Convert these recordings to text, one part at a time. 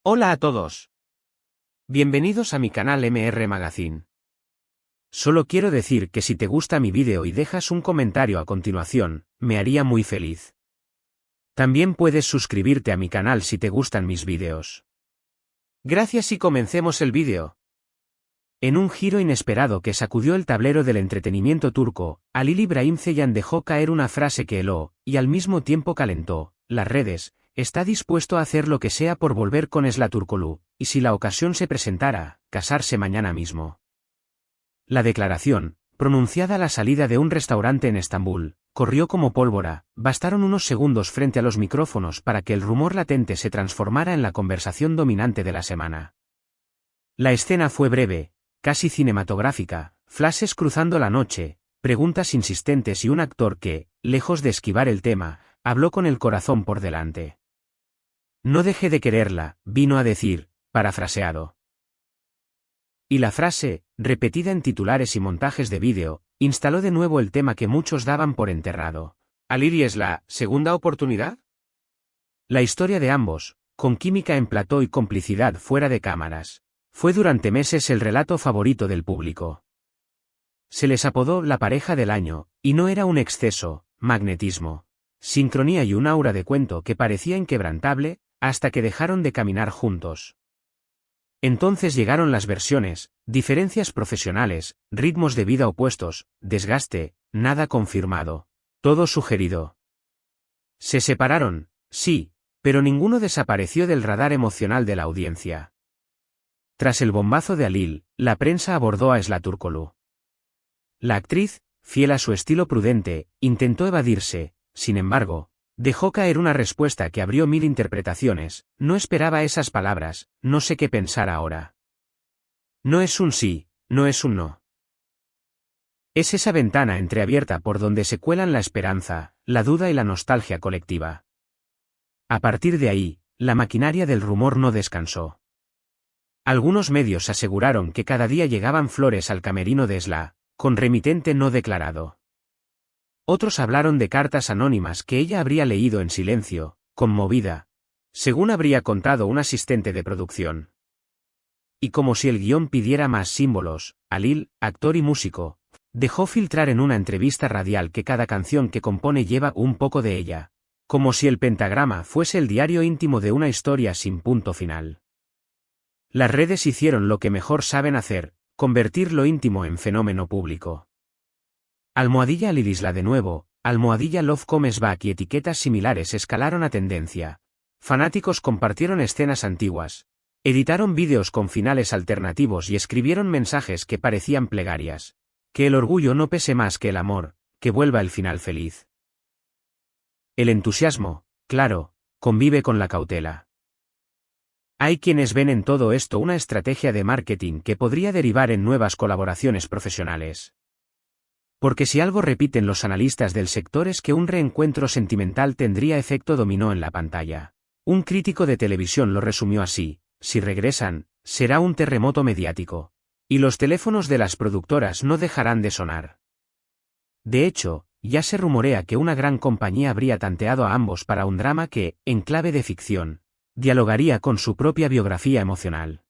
Hola a todos. Bienvenidos a mi canal MR Magazine. Solo quiero decir que si te gusta mi vídeo y dejas un comentario a continuación, me haría muy feliz. También puedes suscribirte a mi canal si te gustan mis vídeos. Gracias y comencemos el vídeo. En un giro inesperado que sacudió el tablero del entretenimiento turco, Halil İbrahim Ceylan dejó caer una frase que heló, y al mismo tiempo calentó, las redes. Está dispuesto a hacer lo que sea por volver con Esla Turkoglu, y si la ocasión se presentara, casarse mañana mismo. La declaración, pronunciada a la salida de un restaurante en Estambul, corrió como pólvora, bastaron unos segundos frente a los micrófonos para que el rumor latente se transformara en la conversación dominante de la semana. La escena fue breve, casi cinematográfica, flashes cruzando la noche, preguntas insistentes y un actor que, lejos de esquivar el tema, habló con el corazón por delante. No dejé de quererla, vino a decir, parafraseado. Y la frase, repetida en titulares y montajes de vídeo, instaló de nuevo el tema que muchos daban por enterrado. ¿Halil y Esla, segunda oportunidad? La historia de ambos, con química en plató y complicidad fuera de cámaras, fue durante meses el relato favorito del público. Se les apodó la pareja del año, y no era un exceso, magnetismo, sincronía y un aura de cuento que parecía inquebrantable, hasta que dejaron de caminar juntos. Entonces llegaron las versiones, diferencias profesionales, ritmos de vida opuestos, desgaste, nada confirmado, todo sugerido. Se separaron, sí, pero ninguno desapareció del radar emocional de la audiencia. Tras el bombazo de Halil, la prensa abordó a Esla Turkoglu. La actriz, fiel a su estilo prudente, intentó evadirse, sin embargo, dejó caer una respuesta que abrió mil interpretaciones. No esperaba esas palabras, no sé qué pensar ahora. No es un sí, no es un no. Es esa ventana entreabierta por donde se cuelan la esperanza, la duda y la nostalgia colectiva. A partir de ahí, la maquinaria del rumor no descansó. Algunos medios aseguraron que cada día llegaban flores al camerino de Esla, con remitente no declarado. Otros hablaron de cartas anónimas que ella habría leído en silencio, conmovida, según habría contado un asistente de producción. Y como si el guión pidiera más símbolos, Halil, actor y músico, dejó filtrar en una entrevista radial que cada canción que compone lleva un poco de ella, como si el pentagrama fuese el diario íntimo de una historia sin punto final. Las redes hicieron lo que mejor saben hacer, convertir lo íntimo en fenómeno público. Almohadilla Halil Isla de nuevo, almohadilla Love Comes Back y etiquetas similares escalaron a tendencia. Fanáticos compartieron escenas antiguas, editaron vídeos con finales alternativos y escribieron mensajes que parecían plegarias. Que el orgullo no pese más que el amor, que vuelva el final feliz. El entusiasmo, claro, convive con la cautela. Hay quienes ven en todo esto una estrategia de marketing que podría derivar en nuevas colaboraciones profesionales. Porque si algo repiten los analistas del sector es que un reencuentro sentimental tendría efecto dominó en la pantalla. Un crítico de televisión lo resumió así: si regresan, será un terremoto mediático. Y los teléfonos de las productoras no dejarán de sonar. De hecho, ya se rumorea que una gran compañía habría tanteado a ambos para un drama que, en clave de ficción, dialogaría con su propia biografía emocional.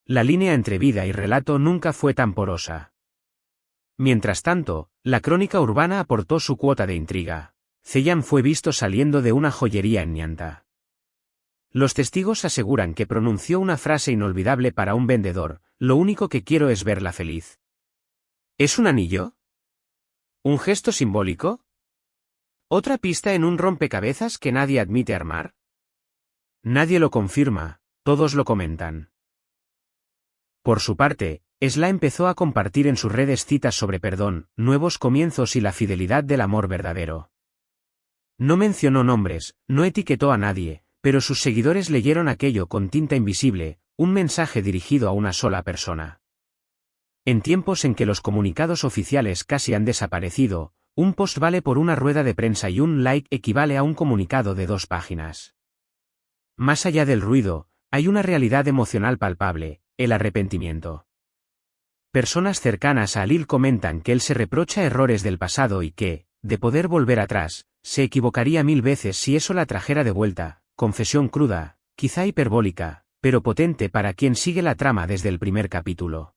La línea entre vida y relato nunca fue tan porosa. Mientras tanto, la crónica urbana aportó su cuota de intriga. Ceylan fue visto saliendo de una joyería en Nianta. Los testigos aseguran que pronunció una frase inolvidable para un vendedor: lo único que quiero es verla feliz. ¿Es un anillo? ¿Un gesto simbólico? ¿Otra pista en un rompecabezas que nadie admite armar? Nadie lo confirma, todos lo comentan. Por su parte, Esla empezó a compartir en sus redes citas sobre perdón, nuevos comienzos y la fidelidad del amor verdadero. No mencionó nombres, no etiquetó a nadie, pero sus seguidores leyeron aquello con tinta invisible, un mensaje dirigido a una sola persona. En tiempos en que los comunicados oficiales casi han desaparecido, un post vale por una rueda de prensa y un like equivale a un comunicado de 2 páginas. Más allá del ruido, hay una realidad emocional palpable: el arrepentimiento. Personas cercanas a Halil comentan que él se reprocha errores del pasado y que, de poder volver atrás, se equivocaría 1000 veces si eso la trajera de vuelta. Confesión cruda, quizá hiperbólica, pero potente para quien sigue la trama desde el primer capítulo.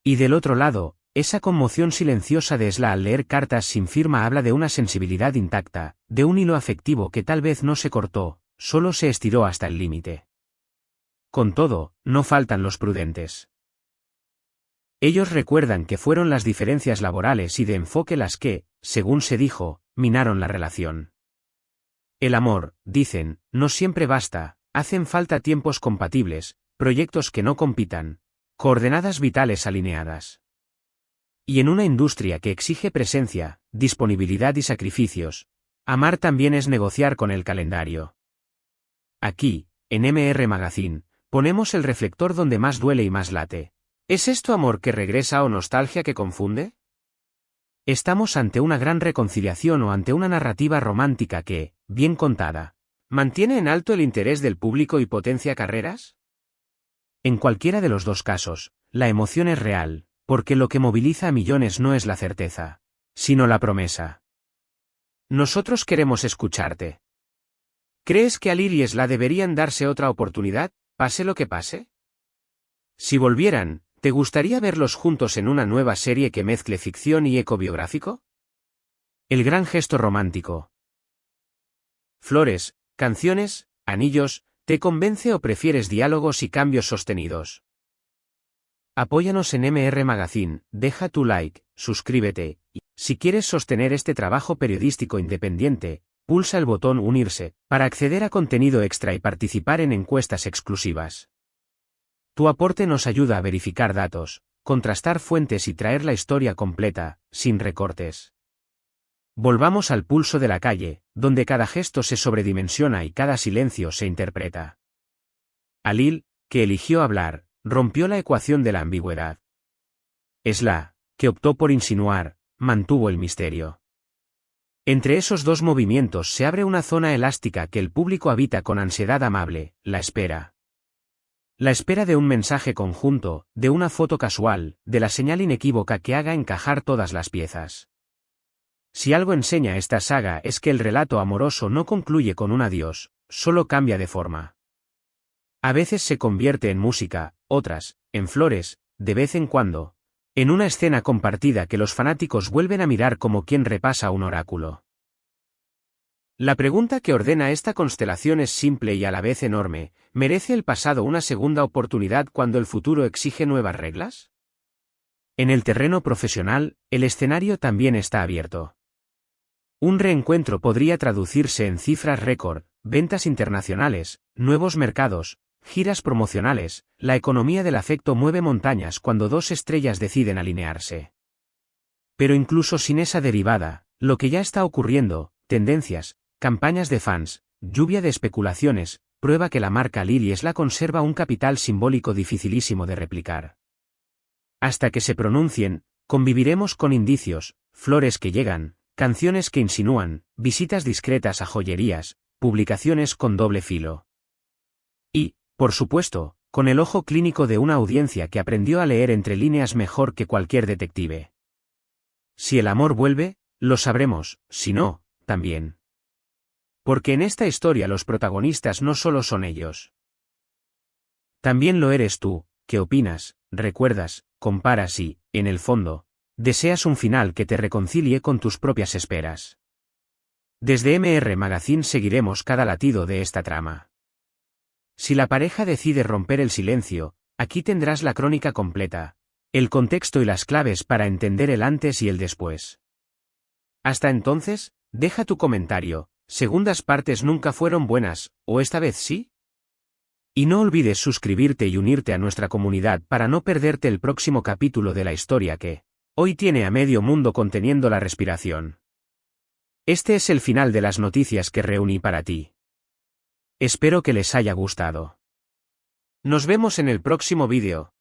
Y del otro lado, esa conmoción silenciosa de Sla al leer cartas sin firma habla de una sensibilidad intacta, de un hilo afectivo que tal vez no se cortó, solo se estiró hasta el límite. Con todo, no faltan los prudentes. Ellos recuerdan que fueron las diferencias laborales y de enfoque las que, según se dijo, minaron la relación. El amor, dicen, no siempre basta, hacen falta tiempos compatibles, proyectos que no compitan, coordenadas vitales alineadas. Y en una industria que exige presencia, disponibilidad y sacrificios, amar también es negociar con el calendario. Aquí, en MR Magazine, ponemos el reflector donde más duele y más late. ¿Es esto amor que regresa o nostalgia que confunde? ¿Estamos ante una gran reconciliación o ante una narrativa romántica que, bien contada, mantiene en alto el interés del público y potencia carreras? En cualquiera de los dos casos, la emoción es real, porque lo que moviliza a millones no es la certeza, sino la promesa. Nosotros queremos escucharte. ¿Crees que a Lil y Sla deberían darse otra oportunidad, pase lo que pase? Si volvieran, ¿te gustaría verlos juntos en una nueva serie que mezcle ficción y ecobiográfico? El gran gesto romántico. Flores, canciones, anillos, ¿te convence o prefieres diálogos y cambios sostenidos? Apóyanos en MR Magazine, deja tu like, suscríbete, y, si quieres sostener este trabajo periodístico independiente, pulsa el botón unirse, para acceder a contenido extra y participar en encuestas exclusivas. Tu aporte nos ayuda a verificar datos, contrastar fuentes y traer la historia completa, sin recortes. Volvamos al pulso de la calle, donde cada gesto se sobredimensiona y cada silencio se interpreta. Lil, que eligió hablar, rompió la ecuación de la ambigüedad. Sla, que optó por insinuar, mantuvo el misterio. Entre esos dos movimientos se abre una zona elástica que el público habita con ansiedad amable, la espera. La espera de un mensaje conjunto, de una foto casual, de la señal inequívoca que haga encajar todas las piezas. Si algo enseña esta saga es que el relato amoroso no concluye con un adiós, solo cambia de forma. A veces se convierte en música, otras, en flores, de vez en cuando, en una escena compartida que los fanáticos vuelven a mirar como quien repasa un oráculo. La pregunta que ordena esta constelación es simple y a la vez enorme: ¿merece el pasado una segunda oportunidad cuando el futuro exige nuevas reglas? En el terreno profesional, el escenario también está abierto. Un reencuentro podría traducirse en cifras récord, ventas internacionales, nuevos mercados, giras promocionales. La economía del afecto mueve montañas cuando dos estrellas deciden alinearse. Pero incluso sin esa derivada, lo que ya está ocurriendo, tendencias, campañas de fans, lluvia de especulaciones, prueba que la marca Lil y Sla conserva un capital simbólico dificilísimo de replicar. Hasta que se pronuncien, conviviremos con indicios, flores que llegan, canciones que insinúan, visitas discretas a joyerías, publicaciones con doble filo. Y, por supuesto, con el ojo clínico de una audiencia que aprendió a leer entre líneas mejor que cualquier detective. Si el amor vuelve, lo sabremos, si no, también. Porque en esta historia los protagonistas no solo son ellos. También lo eres tú, que opinas, recuerdas, comparas y, en el fondo, deseas un final que te reconcilie con tus propias esperas. Desde MR Magazine seguiremos cada latido de esta trama. Si la pareja decide romper el silencio, aquí tendrás la crónica completa, el contexto y las claves para entender el antes y el después. Hasta entonces, deja tu comentario. ¿Segundas partes nunca fueron buenas, o esta vez sí? Y no olvides suscribirte y unirte a nuestra comunidad para no perderte el próximo capítulo de la historia que, hoy tiene a medio mundo conteniendo la respiración. Este es el final de las noticias que reuní para ti. Espero que les haya gustado. Nos vemos en el próximo vídeo.